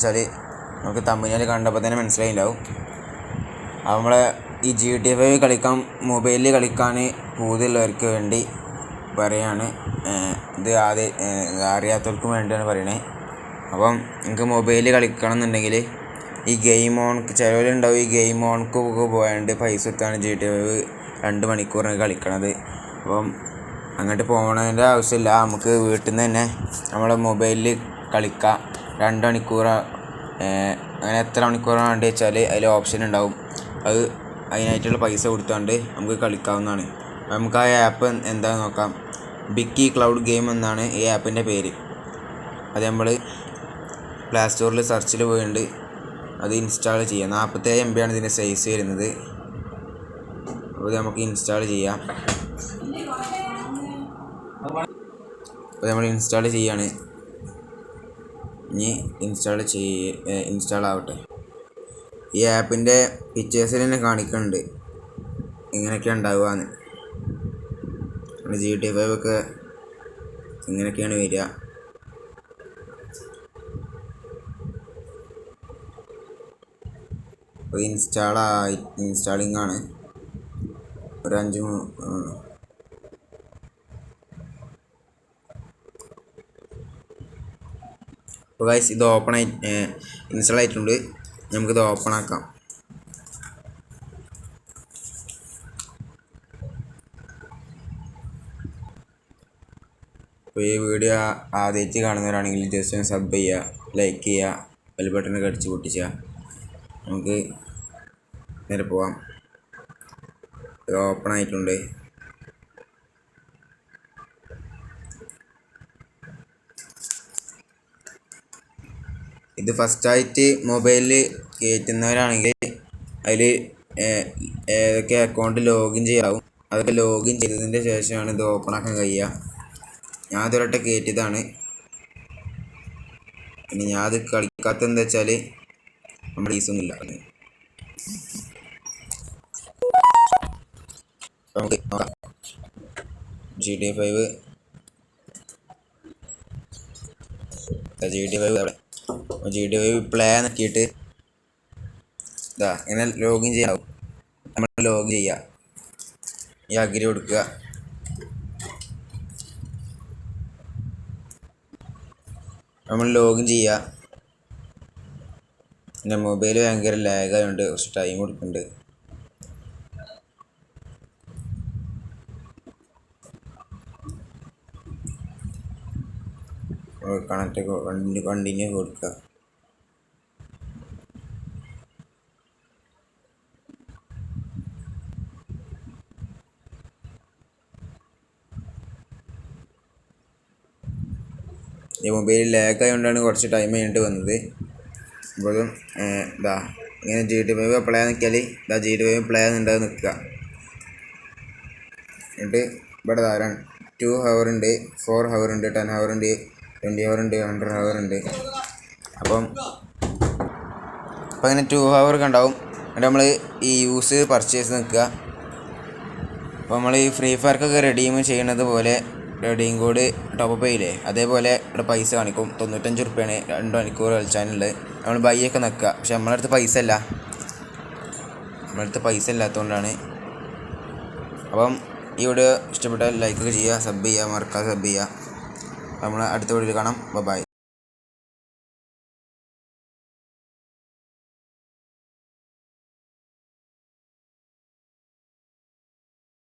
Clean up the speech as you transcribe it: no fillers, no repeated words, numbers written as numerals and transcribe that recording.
വെച്ചാൽ നമുക്ക് തമ്മിൽ കണ്ടപ്പോൾ തന്നെ മനസ്സിലായിട്ടുണ്ടാവും. അപ്പോൾ നമ്മളെ ഈ GTA 5 കളിക്കാൻ മൊബൈലിൽ കളിക്കാൻ പൂതിയുള്ളവർക്ക് വേണ്ടി പറയാണ്. ഇത് അറിയാത്തവർക്കും വേണ്ടിയാണ് പറയണേ. അപ്പം നിങ്ങൾക്ക് മൊബൈലിൽ കളിക്കണം എന്നുണ്ടെങ്കിൽ ഈ ഗെയിം ഓൺ ചിലവരുണ്ടാവും. ഈ ഗെയിം ഓൺക്കൊക്കെ പോയാണ്ട് പൈസ കൊടുത്താണ് GTA 5 2 മണിക്കൂറാണ് കളിക്കണത്. അപ്പം അങ്ങോട്ട് പോകണതിൻ്റെ ആവശ്യമില്ല. നമുക്ക് വീട്ടിൽ നിന്ന് തന്നെ നമ്മളെ മൊബൈലിൽ കളിക്കാം. 2 മണിക്കൂർ അങ്ങനെ എത്ര മണിക്കൂറാണ് വേണ്ടി വെച്ചാൽ അതിൽ ഓപ്ഷൻ ഉണ്ടാവും. അത് അതിനായിട്ടുള്ള പൈസ കൊടുത്തുകൊണ്ട് നമുക്ക് കളിക്കാവുന്നതാണ്. നമുക്ക് ആ ആപ്പ് എന്താണെന്ന് നോക്കാം. ബിക്കി ക്ലൗഡ് ഗെയിം എന്നാണ് ഈ ആപ്പിൻ്റെ പേര്. അത് നമ്മൾ പ്ലേ സ്റ്റോറിൽ സെർച്ചിൽ പോയിട്ടുണ്ട് അത് ഇൻസ്റ്റാൾ ചെയ്യാം. 47 MB ആണ് ഇതിൻ്റെ സൈസ് വരുന്നത്. അപ്പോൾ നമുക്ക് ഇൻസ്റ്റാൾ ചെയ്യാം. അപ്പോൾ നമ്മൾ ഇൻസ്റ്റാൾ ചെയ്യാണ്. ഇനി ഇൻസ്റ്റാൾ ആവട്ടെ. ഈ ആപ്പിൻ്റെ പിക്ചേഴ്സിൽ തന്നെ കാണിക്കുന്നുണ്ട് ഇങ്ങനെയൊക്കെയാണ് ഉണ്ടാവുകയെന്ന്. GTA 5 ഒക്കെ ഇങ്ങനെയൊക്കെയാണ് വരിക. അപ്പോൾ ഇൻസ്റ്റാളിംഗ് ആണ്. ഒരു 5 അപ്പോൾ ഗൈസ് ഇത് ഇൻസ്റ്റാൾ ആയിട്ടുണ്ട്. നമുക്കിത് ഓപ്പൺ ആക്കാം. അപ്പോൾ ഈ വീഡിയോ ആദ്യമായിട്ട് കാണുന്നവരാണെങ്കിൽ ജസ്റ്റ് ഒന്ന് സബ് ചെയ്യുക, ലൈക്ക് ചെയ്യുക, ബെൽ ബട്ടണൊക്കെ അടിച്ച് പൊട്ടിക്കുക. നമുക്ക് നേരെ പോവാം. ഇത് ഓപ്പൺ ആയിട്ടുണ്ട്. ഇത് ഫസ്റ്റായിട്ട് മൊബൈലിൽ കയറ്റുന്നവരാണെങ്കിൽ അതിൽ ഏതൊക്കെ അക്കൗണ്ട് ലോഗിൻ ചെയ്യാവും അതൊക്കെ ലോഗിൻ ചെയ്തതിൻ്റെ ശേഷമാണ് ഇത് ഓപ്പൺ ആക്കാൻ കഴിയുക. ഞാൻ ഇതൊരട്ടെ കയറ്റിയതാണ്. പിന്നെ ഞാൻ അത് കളിക്കാത്തത് എന്താ വെച്ചാൽ നമ്മുടെ ഈസൊന്നുമില്ല. നമുക്ക് നോക്കാം. GTA 5 പ്ലേ നോക്കിയിട്ട് ഇങ്ങനെ ലോഗിൻ ചെയ്യാവും. നമ്മൾ ലോഗിൻ ചെയ്യുക, ഈ അഗ്രി കൊടുക്കുക. നമ്മൾ ലോഗിൻ ചെയ്യുക. എൻ്റെ മൊബൈൽ ഭയങ്കര ലാഗായതുകൊണ്ട് കുറച്ച് ടൈം കൊടുക്കുന്നുണ്ട്. കണ്ടിന്യൂ കൊടുക്കുക. ഈ മൊബൈൽ ലാഗ് ആയതുകൊണ്ടാണ് കുറച്ച് ടൈം കഴിഞ്ഞിട്ട് വന്നത്. അപ്പോഴും ഇങ്ങനെ GTA 5 പ്ലേ നിൽക്കിയാൽ GTA 5 പ്ലേ ഉണ്ടാകും നിൽക്കുക. എന്നിട്ട് ഇവിടെ 2 hour ഉണ്ട്, 4 hour ഉണ്ട്, 10 hour ഉണ്ട്, 20 hour ഉണ്ട്, 100 hour ഉണ്ട്. അപ്പം അങ്ങനെ 2 hour ഒക്കെ ഉണ്ടാവും. എന്നിട്ട് നമ്മൾ ഈ യൂസ് പർച്ചേസ് നിൽക്കുക. അപ്പോൾ നമ്മൾ ഈ ഫ്രീ ഫയർക്കൊക്കെ റെഡീം ചെയ്യണത് പോലെ റെഡീം കോഡ് ടോപ്പ് ചെയ്യില്ലേ, അതേപോലെ ഇവിടെ പൈസ കാണിക്കും. 95 റുപ്യാണ് 2 മണിക്കൂർ കളിച്ചാനുള്ളത്. നമ്മൾ ബൈയൊക്കെ നിൽക്കുക. പക്ഷെ നമ്മളടുത്ത് പൈസ ഇല്ലാത്തതുകൊണ്ടാണ്. അപ്പം ഈ വീഡിയോ ഇഷ്ടപ്പെട്ടാൽ ലൈക്ക് ചെയ്യുക, സബ് ചെയ്യുക, മറക്കാതെ സബ് ചെയ്യുക. നമ്മൾ അടുത്ത വീഡിയോയിൽ കാണാം. ബൈ.